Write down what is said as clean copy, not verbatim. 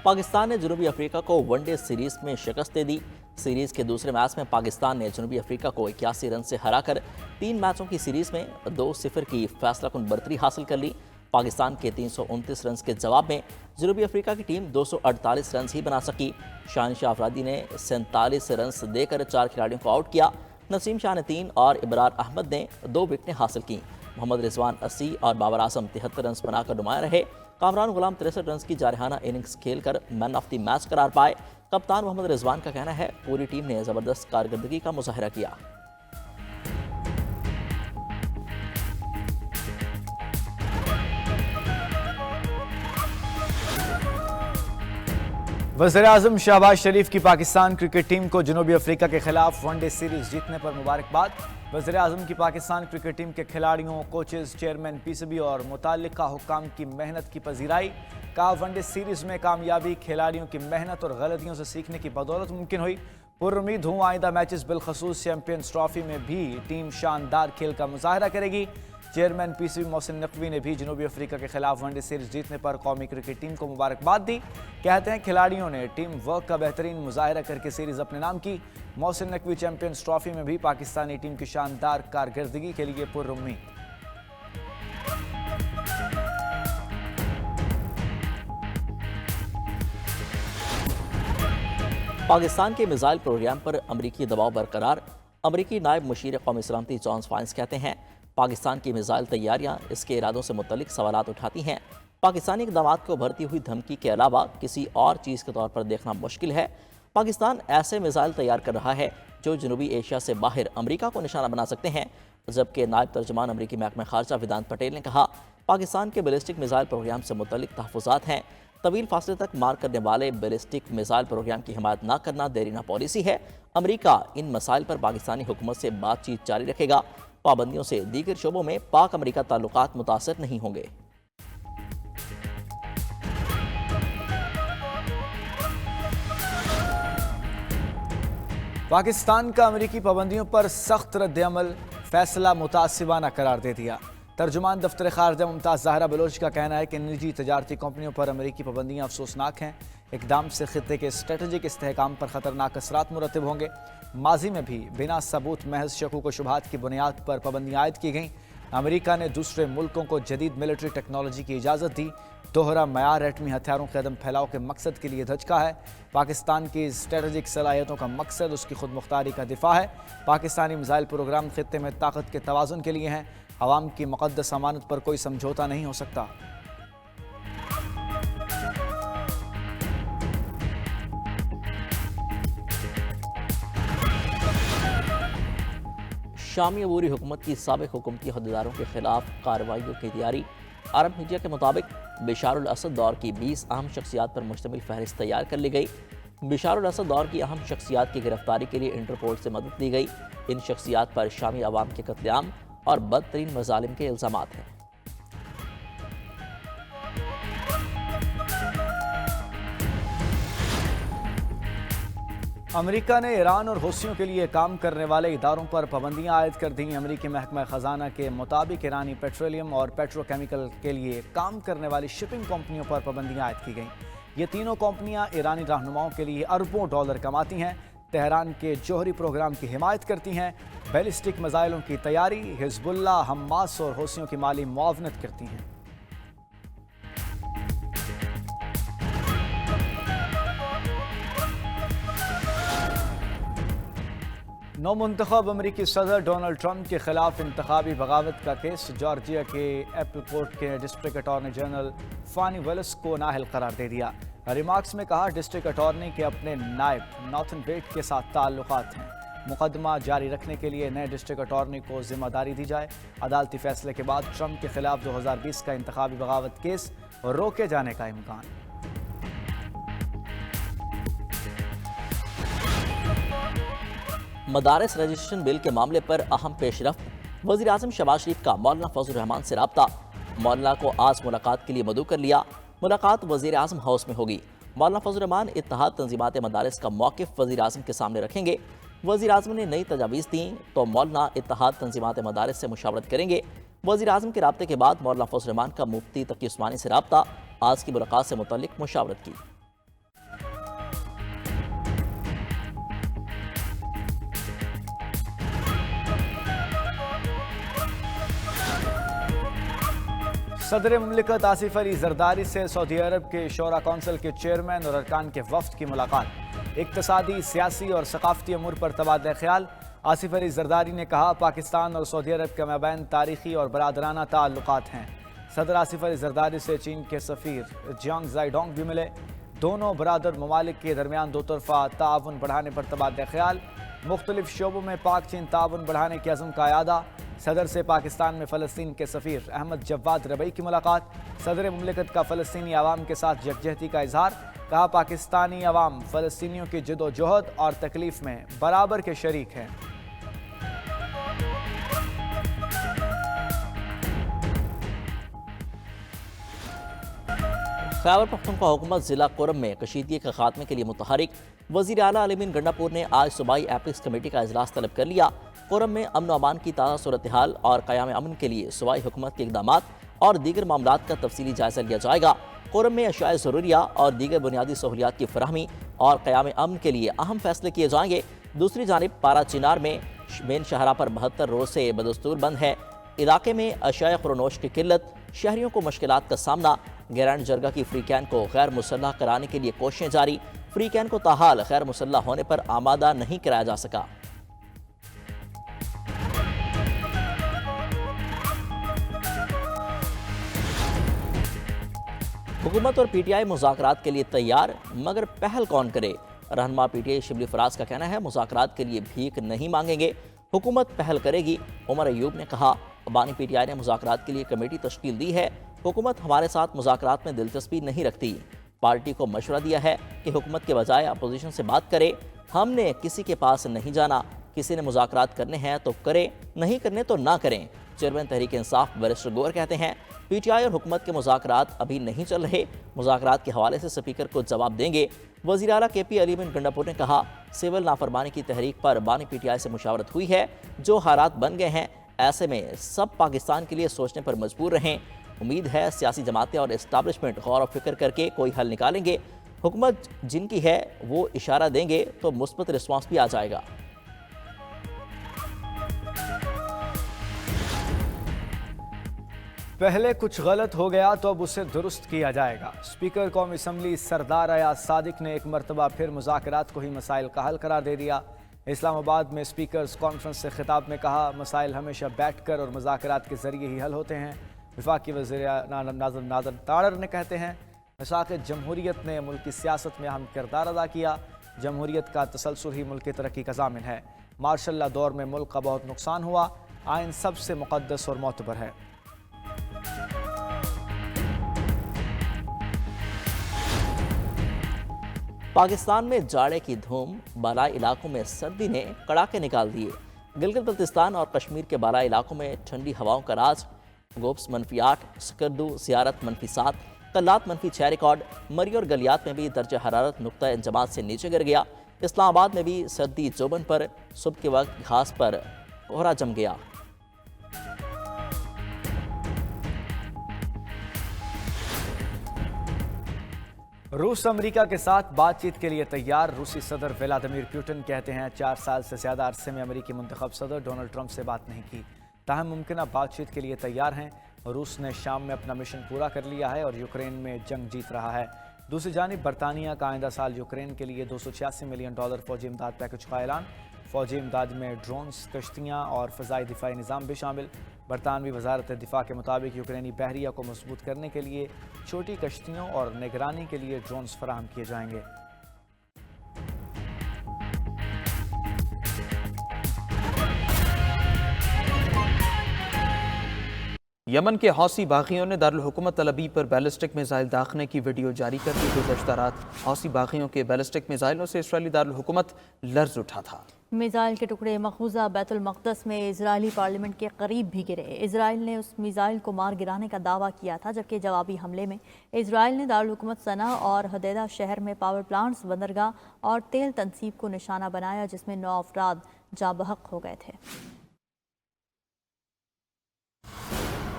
پاکستان نے جنوبی افریقہ کو ون ڈے سیریز میں شکست دے دی۔ سیریز کے دوسرے میچ میں پاکستان نے جنوبی افریقہ کو 81 رن سے ہرا کر 3 میچوں کی سیریز میں 2-0 کی فیصلہ کن برتری حاصل کر لی۔ پاکستان کے 329 رنز کے جواب میں جنوبی افریقہ کی ٹیم 248 رنز ہی بنا سکی۔ شاہنشاہ افرادی نے 47 رنز دے کر 4 کھلاڑیوں کو آؤٹ کیا۔ نسیم شاہ نے 3 اور ابرار احمد نے 2 وکٹیں حاصل کیں۔ محمد رضوان 80 اور بابر اعظم 73 رنز بنا کر نمایاں رہے۔ کامران غلام 63 رنز کی جارحانہ اننگز کھیل کر مین آف دی میچ قرار پائے۔ کپتان محمد رضوان کا کہنا ہے پوری ٹیم نے زبردست کارکردگی کا مظاہرہ کیا۔ وزیراعظم شہباز شریف کی پاکستان کرکٹ ٹیم کو جنوبی افریقہ کے خلاف ون ڈے سیریز جیتنے پر مبارکباد۔ وزیراعظم کی پاکستان کرکٹ ٹیم کے کھلاڑیوں، coaches, chairman P C B اور متعلقہ حکام کی محنت کی پذیرائی۔ کہا ون ڈے سیریز میں کامیابی کھلاڑیوں کی محنت اور غلطیوں سے سیکھنے کی بدولت ممکن ہوئی۔ پر امید ہوں آئندہ میچز بالخصوص چیمپئنز ٹرافی میں بھی ٹیم شاندار کھیل کا مظاہرہ کرے گی۔ Chairman P C be Mohsin Naqvi نے بھی جنوبی افریقہ کے خلاف ون ڈے سیریز جیتنے پر قومی کرکٹ ٹیم کو مبارکباد دی۔ کہتے ہیں کھلاڑیوں نے ٹیم ورک کا بہترین مظاہرہ کر کے سیریز اپنے نام کی۔ محسن نقوی چیمپئنز ٹرافی میں بھی پاکستانی ٹیم کی شاندار کارکردگی کے لیے پر امید۔ پاکستان کے میزائل پروگرام پر امریکی دباؤ برقرار۔ امریکی نائب مشیر قومی سلامتی جان فائنس کہتے ہیں پاکستان کی میزائل تیاریاں اس کے ارادوں سے متعلق سوالات اٹھاتی ہیں۔ پاکستانی اقدامات کو بڑھتی ہوئی دھمکی کے علاوہ کسی اور چیز کے طور پر دیکھنا مشکل ہے۔ پاکستان ایسے میزائل تیار کر رہا ہے جو جنوبی ایشیا سے باہر امریکہ کو نشانہ بنا سکتے ہیں، جبکہ نائب ترجمان امریکی محکمہ خارجہ ویدانت پٹیل نے کہا پاکستان کے بیلسٹک میزائل پروگرام سے متعلق تحفظات ہیں۔ طویل فاصلے تک مار کرنے والے بیلسٹک میزائل پروگرام کی حمایت نہ کرنا دیرینہ پالیسی ہے۔ امریکہ ان مسائل پر پاکستانی حکومت سے بات چیت جاری رکھے گا۔ پابندیوں سے دیگر شعبوں میں پاک امریکہ تعلقات متاثر نہیں ہوں گے۔ پاکستان کا امریکی پابندیوں پر سخت رد عمل، فیصلہ متعصبانہ قرار دے دیا۔ ترجمان دفتر خارجہ ممتاز زہرا بلوچ کا کہنا ہے کہ نجی تجارتی کمپنیوں پر امریکی پابندیاں افسوسناک ہیں۔ اقدام سے خطے کے اسٹریٹجک استحکام پر خطرناک اثرات مرتب ہوں گے۔ ماضی میں بھی بنا ثبوت محض شکوک و شبہات کی بنیاد پر پابندیاں عائد کی گئیں۔ امریکہ نے دوسرے ملکوں کو جدید ملٹری ٹیکنالوجی کی اجازت دی۔ دوہرا معیار ایٹمی ہتھیاروں کے عدم پھیلاؤ کے مقصد کے لیے دھچکا ہے۔ پاکستان کی اسٹریٹجک صلاحیتوں کا مقصد اس کی خود مختاری کا دفاع ہے۔ پاکستانی میزائل پروگرام خطے میں طاقت کے توازن کے لیے ہیں۔ عوام کی مقدس امانت پر کوئی سمجھوتا نہیں ہو سکتا۔ شامی عبوری حکومت کی سابق حکومتی عہدیداروں کے خلاف کارروائیوں کی تیاری۔ عرب میڈیا کے مطابق بشار الاسد دور کی 20 اہم شخصیات پر مشتمل فہرست تیار کر لی گئی۔ بشار الاسد دور کی اہم شخصیات کی گرفتاری کے لیے انٹرپول سے مدد لی گئی۔ ان شخصیات پر شامی عوام کے قتل عام اور بدترین مظالم کے الزامات ہیں۔ امریکہ نے ایران اور حوثیوں کے لیے کام کرنے والے اداروں پر پابندیاں عائد کر دیں۔ امریکی محکمہ خزانہ کے مطابق ایرانی پیٹرولیم اور پیٹرو کیمیکل کے لیے کام کرنے والی شپنگ کمپنیوں پر پابندیاں عائد کی گئیں۔ یہ تینوں کمپنیاں ایرانی رہنماؤں کے لیے اربوں ڈالر کماتی ہیں، تہران کے جوہری پروگرام کی حمایت کرتی ہیں، بیلسٹک میزائلوں کی تیاری، حزب اللہ، حماس اور حوثیوں کی مالی معاونت کرتی ہیں۔ نو منتخب امریکی صدر ڈونلڈ ٹرمپ کے خلاف انتخابی بغاوت کا کیس۔ جارجیا کے ایپل کورٹ کے ڈسٹرکٹ اٹارنی جنرل فانی ویلس کو نااہل قرار دے دیا۔ ریمارکس میں کہا ڈسٹرکٹ اٹارنی کے اپنے نائب ناتھن بیٹ کے ساتھ تعلقات ہیں۔ مقدمہ جاری رکھنے کے لیے نئے ڈسٹرکٹ اٹارنی کو ذمہ داری دی جائے۔ عدالتی فیصلے کے بعد ٹرمپ کے خلاف 2020 کا انتخابی بغاوت کیس روکے جانے کا امکان۔ مدارس رجسٹریشن بل کے معاملے پر اہم پیش رفت۔ وزیر اعظم شہباز شریف کا مولانا فضل الرحمان سے رابطہ۔ مولانا کو آج ملاقات کے لیے مدعو کر لیا۔ ملاقات وزیر اعظم ہاؤس میں ہوگی۔ مولانا فضل الرحمان اتحاد تنظیمات مدارس کا موقف وزیر اعظم کے سامنے رکھیں گے۔ وزیر اعظم نے نئی تجاویز دیں تو مولانا اتحاد تنظیمات مدارس سے مشاورت کریں گے۔ وزیر اعظم کے رابطے کے بعد مولانا فضل الرحمان کا مفتی تقی عثمانی سے رابطہ، آج کی ملاقات سے متعلق مشاورت کی۔ सदर मुमलिकत आसिफ अली जरदारी से सऊदी अरब के शोरा कौंसिल के चेयरमैन और अरकान के वफ्द की मुलाकात। इक्तसादी, सियासी और सकाफती अमूर पर तबादला ख्याल। आसिफ अली जरदारी ने कहा, पाकिस्तान और सऊदी अरब के माबैन तारीखी और बरादराना ताल्लुकात हैं। सदर आसिफ अली जरदारी से चीन के सफ़ीर जियांग जाइडोंग भी मिले। दोनों बरादर ममालिक के दरमियान दो तरफ़ा ताउन बढ़ाने पर तबादला ख्याल। मुख्तलिफ शोबों में पाक चीन ताउन बढ़ाने के अज़्म का यादा। सदर से पाकिस्तान में फ़लस्तीन के सफ़ीर अहमद जवाद रबई की मुलाकात। सदर मुमलिकत का फ़लस्तीनी अवाम के साथ यकजहती का इजहार। कहा, पाकिस्तानी अवाम फ़लस्तीनियों की जदोजहद और तकलीफ़ में बराबर के शरीक हैं। खैबर पख्तूनख्वा हुकूमत ज़िला कोरम में कशीदगी के खात्मे के लिए मुतहरिक। वज़ीर आला अलीमीन गंडापुर ने आज सूबाई एपिक्स कमेटी का इजलास तलब कर लिया। कोरम में अमन व अमान की ताज़ा सूरत हाल और क़याम अमन के लिए सूबाई हुकूमत के इक़दामात और दीगर मामलात का तफसीली जायज़ा लिया जाएगा। कोरम में अशियाए ज़रूरिया और दीगर बुनियादी सहूलियात की फराहमी और क़याम अमन के लिए अहम फैसले किए जाएंगे। दूसरी जानिब पारा चिनार में मेन शाहरा पर 72 रोज़ से बदस्तूर बंद है। इलाके में अशियाए खुरनोश की किल्लत, शहरियों को मुश्किलात का सामना। गैरान जरगा की फ्री कैन को गैर मुसल्लह कराने के लिए कोशिशें जारी। फ्री कैन को ताहाल गैर मुसल्लह होने पर आमादा नहीं कराया जा सका। हुकूमत और पीटीआई मुज़ाकरात के लिए तैयार, मगर पहल कौन करे? रहनुमा पीटीआई शिबली फराज का कहना है, मुज़ाकरात के लिए भीख नहीं मांगेंगे, हुकूमत पहल करेगी। उमर अयूब ने कहा, बानी पीटीआई ने मुज़ाकरात के लिए कमेटी तश्कील दी है। हुकूमत हमारे साथ मुज़ाकरात में दिलचस्पी नहीं रखती। पार्टी को मशवरा दिया है कि हुकूमत के बजाय अपोजिशन से बात करे। हमने किसी के पास नहीं जाना। किसी ने मुज़ाकरात करने हैं तो करे, नहीं करने तो ना करें। चेयरमैन तहरीक इंसाफ बैरिस्टर गोर कहते हैं, पीटीआई और हुकूमत के मुज़ाकरात अभी नहीं चल रहे। मुज़ाकरात के हवाले से स्पीकर को जवाब देंगे। वज़ीर आला केपी अलीमीन गंडापुर ने कहा, सिविल नाफरमानी की तहरीक पर बानी पीटीआई से मुशावरत हुई है। जो हालात बन गए हैं, ऐसे में सब पाकिस्तान के लिए सोचने पर मजबूर रहें। उम्मीद है सियासी जमातें और इस्टाब्लिशमेंट गौर व फिक्र करके कोई हल निकालेंगे। हुकूमत जिनकी है वो इशारा देंगे तो मुस्बत रिस्पांस भी आ जाएगा। पहले कुछ गलत हो गया तो अब उसे दुरुस्त किया जाएगा। स्पीकर कौमी असम्बली सरदार अयाज सादिक ने एक मरतबा फिर मुज़ाकरात को ही मसाइल का हल करार दे दिया। इस्लामाबाद में स्पीकर्स कॉन्फ्रेंस से खिताब में कहा, मसाइल हमेशा बैठकर और मुज़ाकरात के ज़रिए ही हल होते हैं। वफाकी वज़ीर नाज़र ताड़र ने कहते हैं, मिसाक़ जमहूरियत ने मुल्क की सियासत में अहम किरदार अदा किया। जमहूरियत का तसलसल ही मुल्क की तरक्की का ज़ामिन है। मार्शल लॉ दौर में मुल्क का बहुत नुकसान हुआ। आइन सबसे मुक़द्दस और मोतबर है। पाकिस्तान में जाड़े की धूम, बालाई इलाकों में सर्दी ने कड़ाके निकाल दिए। गिलगित बल्तिस्तान और कश्मीर के बालाई इलाकों में ठंडी हवाओं का राज। गोप्स -8, स्कर्दू ज़ियारत -7, कल्लात -6 रिकॉर्ड। मरी और गलियात में भी दर्जा हरारत नुक्ता इंजमात से नीचे गिर गया। इस्लामाबाद में भी सर्दी जोबन पर, सुबह के वक्त घास पर कोहरा जम गया। रूस अमेरिका के साथ बातचीत के लिए तैयार। रूसी सदर व्लादिमीर पुतिन कहते हैं, 4 साल से ज़्यादा अरसे में अमेरिकी मुंतखब सदर डोनाल्ड ट्रंप से बात नहीं की, ताहम मुमकिन बातचीत के लिए तैयार हैं। रूस ने शाम में अपना मिशन पूरा कर लिया है और यूक्रेन में जंग जीत रहा है। दूसरी जानिब बरतानिया का आइंदा साल यूक्रेन के लिए $286 मिलियन फौजी इमदाद पैकेज का ऐलान। फौजी इमदाद में ड्रोन्स, कश्तियाँ और फ़ज़ाई दिफाई निज़ाम भी शामिल। बरतानवी वजारत दिफा के मुताबिक यूक्रेनी बहरिया को मजबूत करने के लिए छोटी कश्तियों और निगरानी के लिए ड्रोन्स फराहम किए जाएंगे। यमन के हौसी बागियों ने दारुल हुकूमत तल अबीब पर बैलिस्टिक मिसाइल दागने की वीडियो जारी कर दी। गुज़श्ता रात हौसी बागियों के बैलिस्टिक मिसाइलों से इसराइली दारुल हुकूमत लर्ज़ उठा था। मिसाइल के टुकड़े मखबूजा बैतुल मक़दस में इजरायली पार्लियामेंट के करीब भी गिरे। इजराइल ने उस मिसाइल को मार गिराने का दावा किया था, जबकि जवाबी हमले में इजराइल ने दारुल हुकूमत सना और हदैदा शहर में पावर प्लांट्स, बंदरगाह और तेल तनसीब को निशाना बनाया, जिसमें 9 अफराद जाँ बहक हो गए थे।